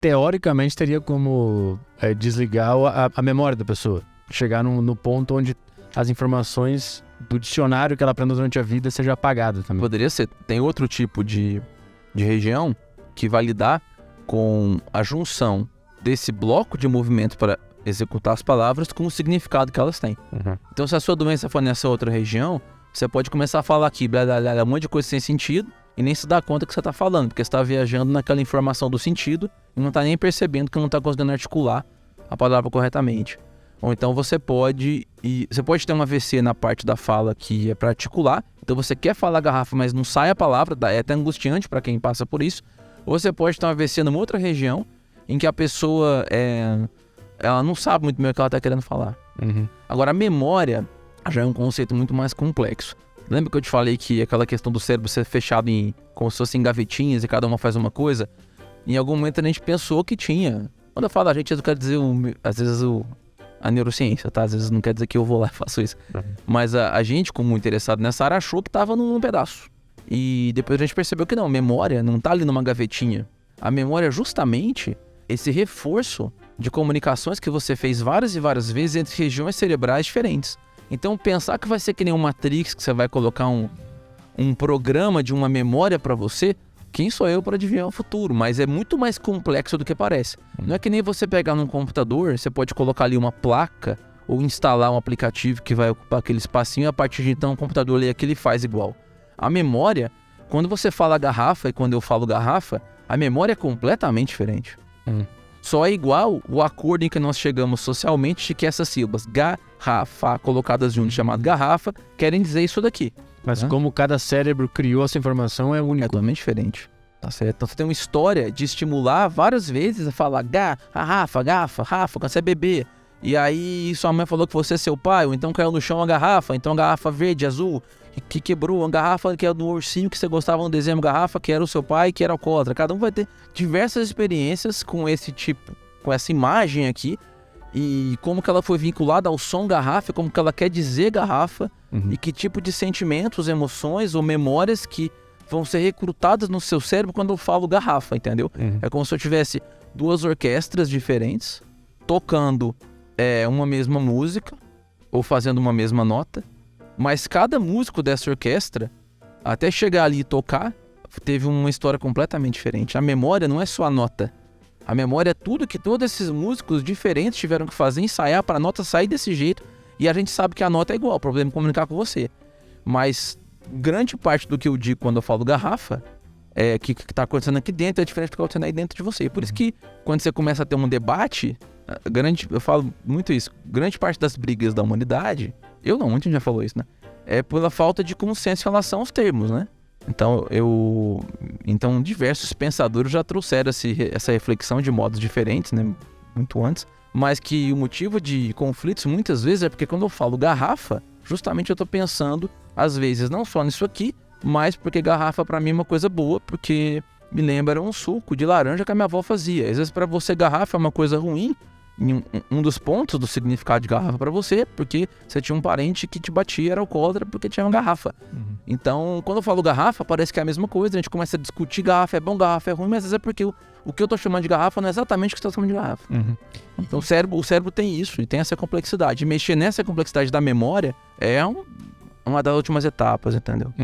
teoricamente teria como desligar a memória da pessoa. Chegar no ponto onde as informações do dicionário que ela aprendeu durante a vida seja apagada também. Poderia ser. Tem outro tipo de região que vai lidar com a junção desse bloco de movimento para executar as palavras com o significado que elas têm. Uhum. Então, se a sua doença for nessa outra região, você pode começar a falar aqui, blá, blá, blá, um monte de coisa sem sentido, e nem se dá conta que você está falando, porque você está viajando naquela informação do sentido e não está nem percebendo que não está conseguindo articular a palavra corretamente. Ou então você pode ter um AVC na parte da fala que é para articular, então você quer falar garrafa, mas não sai a palavra, é até angustiante para quem passa por isso. Ou você pode ter um AVC numa outra região em que a pessoa ela não sabe muito bem o que ela está querendo falar. Uhum. Agora, a memória já é um conceito muito mais complexo. Lembra que eu te falei que aquela questão do cérebro ser fechado como se fossem gavetinhas e cada uma faz uma coisa? Em algum momento a gente pensou que tinha. Quando eu falo a gente, eu quero dizer, às vezes, a neurociência, tá? Às vezes não quer dizer que eu vou lá e faço isso. Uhum. Mas a gente, como interessado nessa área, achou que estava num pedaço. E depois a gente percebeu que não, memória não está ali numa gavetinha. A memória é justamente esse reforço de comunicações que você fez várias e várias vezes entre regiões cerebrais diferentes. Então, pensar que vai ser que nem um Matrix, que você vai colocar um programa de uma memória para você, quem sou eu para adivinhar o futuro? Mas é muito mais complexo do que parece. Não é que nem você pegar num computador, você pode colocar ali uma placa ou instalar um aplicativo que vai ocupar aquele espacinho e a partir de então o computador lê aquilo e faz igual. A memória, quando você fala garrafa e quando eu falo garrafa, a memória é completamente diferente. Só é igual o acordo em que nós chegamos socialmente de que essas sílabas garrafa colocadas juntas, chamado garrafa, querem dizer isso daqui. Mas como cada cérebro criou essa informação é único. É totalmente diferente. Tá certo? Então você tem uma história de estimular várias vezes a falar garrafa, quando você é bebê. E aí sua mãe falou que você é seu pai, ou então caiu no chão uma garrafa, então garrafa verde, azul, que quebrou, uma garrafa que é do ursinho que você gostava no desenho, garrafa que era o seu pai, que era alcoólatra. Cada um vai ter diversas experiências com esse tipo, com essa imagem aqui, e como que ela foi vinculada ao som garrafa, como que ela quer dizer garrafa, e que tipo de sentimentos, emoções ou memórias que vão ser recrutadas no seu cérebro quando eu falo garrafa, entendeu? É como se eu tivesse duas orquestras diferentes, tocando uma mesma música, ou fazendo uma mesma nota, mas cada músico dessa orquestra, até chegar ali e tocar, teve uma história completamente diferente. A memória não é só a nota. A memória é tudo que todos esses músicos diferentes tiveram que fazer, ensaiar para a nota sair desse jeito. E a gente sabe que a nota é igual, o problema é comunicar com você. Mas grande parte do que eu digo quando eu falo garrafa, que está acontecendo aqui dentro, é diferente do que está acontecendo aí dentro de você. Por isso que quando você começa a ter um debate, eu falo muito isso, grande parte das brigas da humanidade, muita gente já falou isso, né? É pela falta de consenso em relação aos termos, né? Então diversos pensadores já trouxeram essa reflexão de modos diferentes, né? Muito antes. Mas que o motivo de conflitos muitas vezes é porque quando eu falo garrafa, justamente eu tô pensando, às vezes, não só nisso aqui, mas porque garrafa pra mim é uma coisa boa, porque me lembra um suco de laranja que a minha avó fazia. Às vezes pra você garrafa é uma coisa ruim, um dos pontos do significado de garrafa pra você, porque você tinha um parente que te batia, era alcoólatra porque tinha uma garrafa. Então, quando eu falo garrafa, parece que é a mesma coisa, a gente começa a discutir garrafa é bom, garrafa é ruim, mas às vezes é porque o que eu tô chamando de garrafa não é exatamente o que você tá chamando de garrafa. Então o cérebro tem isso, e tem essa complexidade. E mexer nessa complexidade da memória é uma das últimas etapas, entendeu?